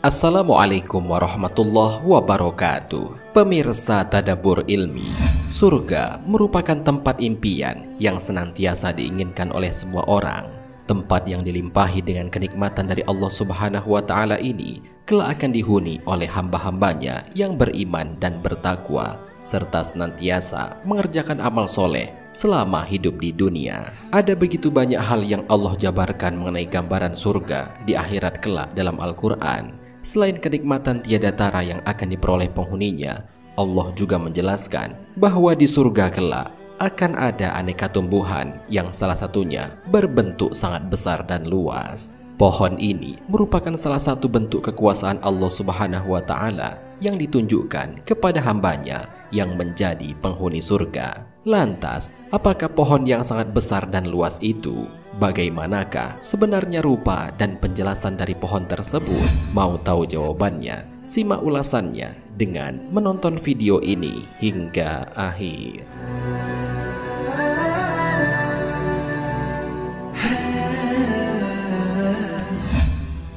Assalamualaikum warahmatullahi wabarakatuh. Pemirsa Tadabbur Ilmi, surga merupakan tempat impian yang senantiasa diinginkan oleh semua orang. Tempat yang dilimpahi dengan kenikmatan dari Allah Subhanahu wa Ta'ala ini kelak akan dihuni oleh hamba-hambanya yang beriman dan bertakwa, serta senantiasa mengerjakan amal soleh selama hidup di dunia. Ada begitu banyak hal yang Allah jabarkan mengenai gambaran surga di akhirat kelak dalam Al-Quran. Selain kenikmatan tiada tara yang akan diperoleh penghuninya, Allah juga menjelaskan bahwa di surga kelak akan ada aneka tumbuhan yang salah satunya berbentuk sangat besar dan luas. Pohon ini merupakan salah satu bentuk kekuasaan Allah Subhanahu wa Ta'ala yang ditunjukkan kepada hambanya yang menjadi penghuni surga. Lantas, apakah pohon yang sangat besar dan luas itu? Bagaimanakah sebenarnya rupa dan penjelasan dari pohon tersebut? Mau tahu jawabannya? Simak ulasannya dengan menonton video ini hingga akhir.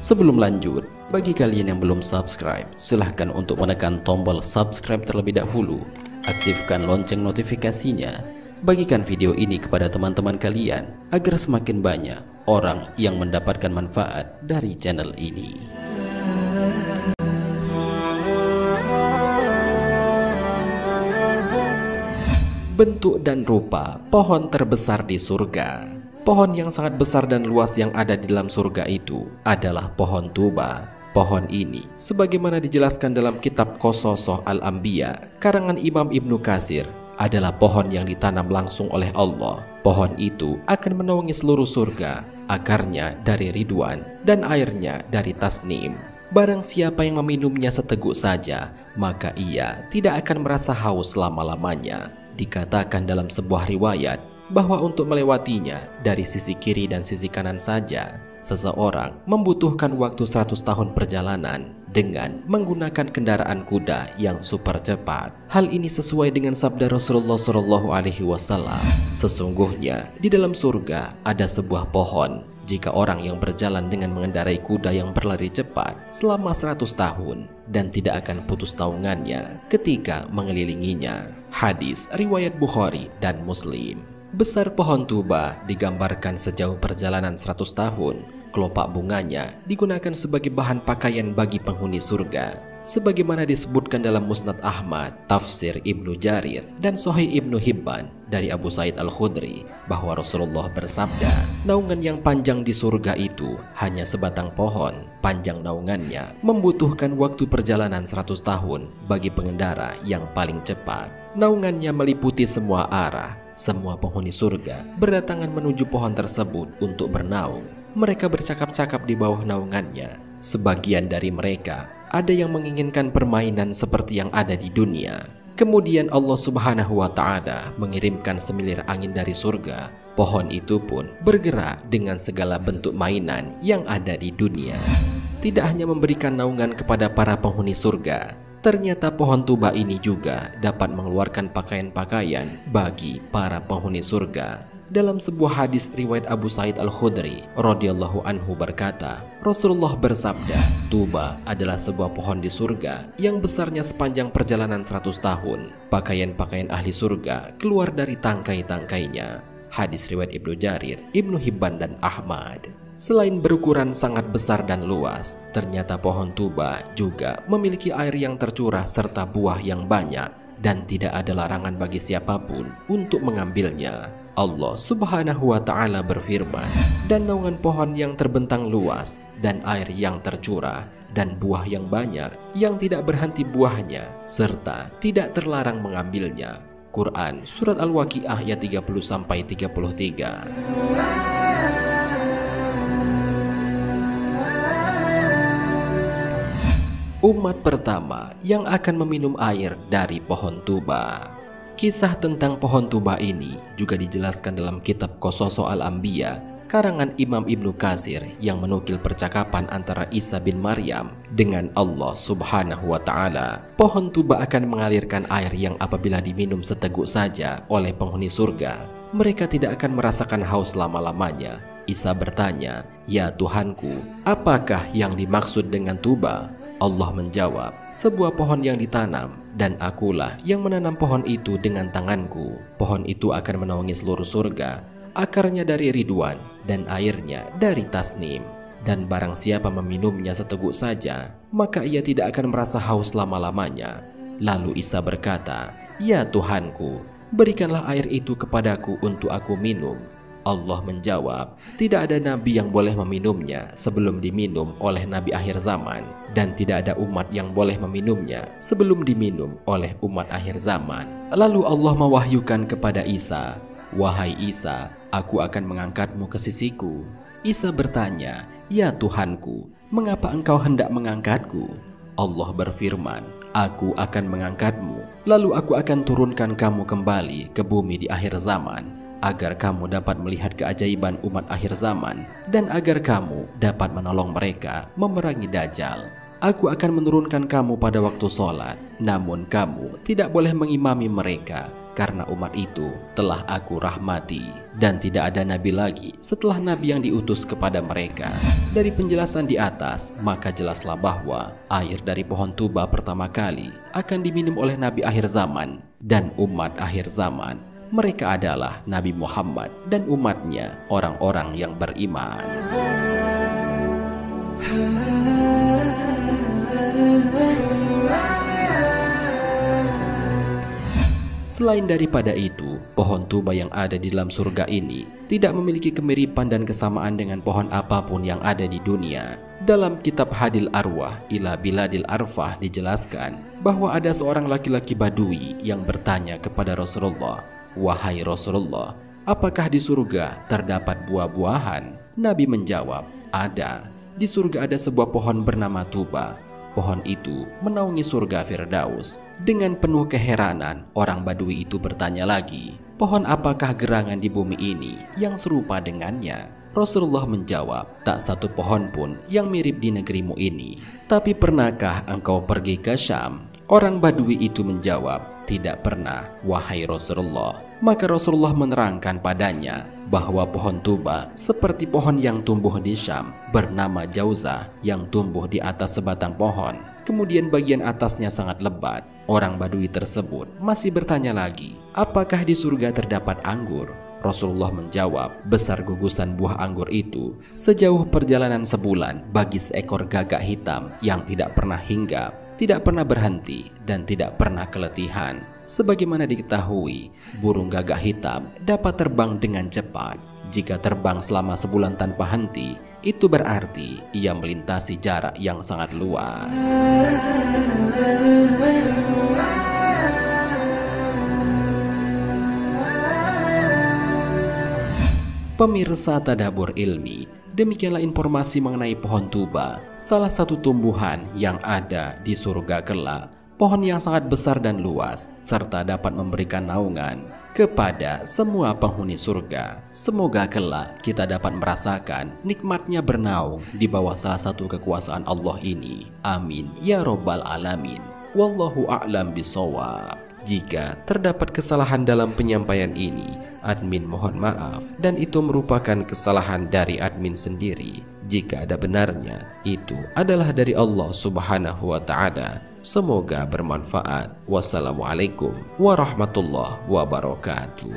Sebelum lanjut, bagi kalian yang belum subscribe, silahkan untuk menekan tombol subscribe terlebih dahulu. Aktifkan lonceng notifikasinya. Bagikan video ini kepada teman-teman kalian agar semakin banyak orang yang mendapatkan manfaat dari channel ini. Bentuk dan rupa pohon terbesar di surga. Pohon yang sangat besar dan luas yang ada di dalam surga itu adalah pohon tuba. Pohon ini, sebagaimana dijelaskan dalam kitab Qasas Al-Anbiya, karangan Imam Ibnu Katsir, adalah pohon yang ditanam langsung oleh Allah. Pohon itu akan menaungi seluruh surga, akarnya dari ridwan dan airnya dari tasnim. Barang siapa yang meminumnya seteguk saja, maka ia tidak akan merasa haus selama-lamanya. Dikatakan dalam sebuah riwayat bahwa untuk melewatinya dari sisi kiri dan sisi kanan saja, seseorang membutuhkan waktu 100 tahun perjalanan dengan menggunakan kendaraan kuda yang super cepat. Hal ini sesuai dengan sabda Rasulullah SAW. Sesungguhnya di dalam surga ada sebuah pohon. Jika orang yang berjalan dengan mengendarai kuda yang berlari cepat selama 100 tahun dan tidak akan putus naungannya ketika mengelilinginya. Hadis riwayat Bukhari dan Muslim. Besar pohon tuba digambarkan sejauh perjalanan 100 tahun. Kelopak bunganya digunakan sebagai bahan pakaian bagi penghuni surga. Sebagaimana disebutkan dalam Musnad Ahmad, Tafsir Ibnu Jarir, dan Sahih Ibnu Hibban dari Abu Sa'id Al-Khudri bahwa Rasulullah bersabda, naungan yang panjang di surga itu hanya sebatang pohon. Panjang naungannya membutuhkan waktu perjalanan 100 tahun bagi pengendara yang paling cepat. Naungannya meliputi semua arah. Semua penghuni surga berdatangan menuju pohon tersebut untuk bernaung. Mereka bercakap-cakap di bawah naungannya. Sebagian dari mereka ada yang menginginkan permainan seperti yang ada di dunia. Kemudian Allah Subhanahu wa Ta'ala mengirimkan semilir angin dari surga. Pohon itu pun bergerak dengan segala bentuk mainan yang ada di dunia. Tidak hanya memberikan naungan kepada para penghuni surga, ternyata pohon tuba ini juga dapat mengeluarkan pakaian-pakaian bagi para penghuni surga. Dalam sebuah hadis riwayat Abu Sa'id Al-Khudri radhiyallahu anhu berkata, Rasulullah bersabda, tuba adalah sebuah pohon di surga yang besarnya sepanjang perjalanan 100 tahun. Pakaian-pakaian ahli surga keluar dari tangkai-tangkainya. Hadis riwayat Ibnu Jarir, Ibnu Hibban dan Ahmad. Selain berukuran sangat besar dan luas, ternyata pohon tuba juga memiliki air yang tercurah serta buah yang banyak dan tidak ada larangan bagi siapapun untuk mengambilnya. Allah Subhanahu wa Ta'ala berfirman, dan naungan pohon yang terbentang luas dan air yang tercurah dan buah yang banyak yang tidak berhenti buahnya serta tidak terlarang mengambilnya. Quran Surat Al-Waqiah ayat 30-33. Umat pertama yang akan meminum air dari pohon tuba. Kisah tentang pohon tuba ini juga dijelaskan dalam kitab Qasas Al-Anbiya, karangan Imam Ibnu Katsir yang menukil percakapan antara Isa bin Maryam dengan Allah Subhanahu wa Ta'ala. Pohon tuba akan mengalirkan air yang apabila diminum seteguk saja oleh penghuni surga, mereka tidak akan merasakan haus lama-lamanya. Isa bertanya, "Ya Tuhanku, apakah yang dimaksud dengan tuba?" Allah menjawab, "Sebuah pohon yang ditanam, dan akulah yang menanam pohon itu dengan tanganku. Pohon itu akan menaungi seluruh surga, akarnya dari ridwan dan airnya dari tasnim. Dan barang siapa meminumnya seteguk saja, maka ia tidak akan merasa haus lama-lamanya." Lalu Isa berkata, "Ya Tuhanku, berikanlah air itu kepadaku untuk aku minum." Allah menjawab, "Tidak ada nabi yang boleh meminumnya sebelum diminum oleh nabi akhir zaman, dan tidak ada umat yang boleh meminumnya sebelum diminum oleh umat akhir zaman." Lalu Allah mewahyukan kepada Isa, "Wahai Isa, aku akan mengangkatmu ke sisiku." Isa bertanya, "Ya Tuhanku, mengapa engkau hendak mengangkatku?" Allah berfirman, "Aku akan mengangkatmu, lalu aku akan turunkan kamu kembali ke bumi di akhir zaman, agar kamu dapat melihat keajaiban umat akhir zaman, dan agar kamu dapat menolong mereka memerangi Dajjal. Aku akan menurunkan kamu pada waktu sholat, namun kamu tidak boleh mengimami mereka, karena umat itu telah aku rahmati, dan tidak ada nabi lagi setelah nabi yang diutus kepada mereka." Dari penjelasan di atas, maka jelaslah bahwa air dari pohon tuba pertama kali akan diminum oleh nabi akhir zaman dan umat akhir zaman. Mereka adalah Nabi Muhammad dan umatnya, orang-orang yang beriman. Selain daripada itu, pohon tuba yang ada di dalam surga ini tidak memiliki kemiripan dan kesamaan dengan pohon apapun yang ada di dunia. Dalam kitab Hadil Arwah ila Biladil Arfah dijelaskan bahwa ada seorang laki-laki Badui yang bertanya kepada Rasulullah, "Wahai Rasulullah, apakah di surga terdapat buah-buahan?" Nabi menjawab, "Ada. Di surga ada sebuah pohon bernama tuba. Pohon itu menaungi surga Firdaus." Dengan penuh keheranan, orang Badui itu bertanya lagi, "Pohon apakah gerangan di bumi ini yang serupa dengannya?" Rasulullah menjawab, "Tak satu pohon pun yang mirip di negerimu ini. Tapi pernahkah engkau pergi ke Syam?" Orang Badui itu menjawab, "Tidak pernah, wahai Rasulullah." Maka Rasulullah menerangkan padanya bahwa pohon tuba seperti pohon yang tumbuh di Syam, bernama Jauzah, yang tumbuh di atas sebatang pohon. Kemudian bagian atasnya sangat lebat. Orang Badui tersebut masih bertanya lagi, "Apakah di surga terdapat anggur?" Rasulullah menjawab, "Besar gugusan buah anggur itu sejauh perjalanan sebulan bagi seekor gagak hitam yang tidak pernah hinggap, tidak pernah berhenti, dan tidak pernah keletihan." Sebagaimana diketahui, burung gagak hitam dapat terbang dengan cepat. Jika terbang selama sebulan tanpa henti, itu berarti ia melintasi jarak yang sangat luas. Pemirsa Tadabbur Ilmi, demikianlah informasi mengenai pohon tuba, salah satu tumbuhan yang ada di surga kelak. Pohon yang sangat besar dan luas, serta dapat memberikan naungan kepada semua penghuni surga. Semoga kelak kita dapat merasakan nikmatnya bernaung di bawah salah satu kekuasaan Allah ini. Amin ya robbal alamin. Wallahu a'lam bishawab. Jika terdapat kesalahan dalam penyampaian ini, admin mohon maaf, dan itu merupakan kesalahan dari admin sendiri. Jika ada benarnya, itu adalah dari Allah Subhanahu wa Ta'ala. Semoga bermanfaat. Wassalamualaikum warahmatullahi wabarakatuh.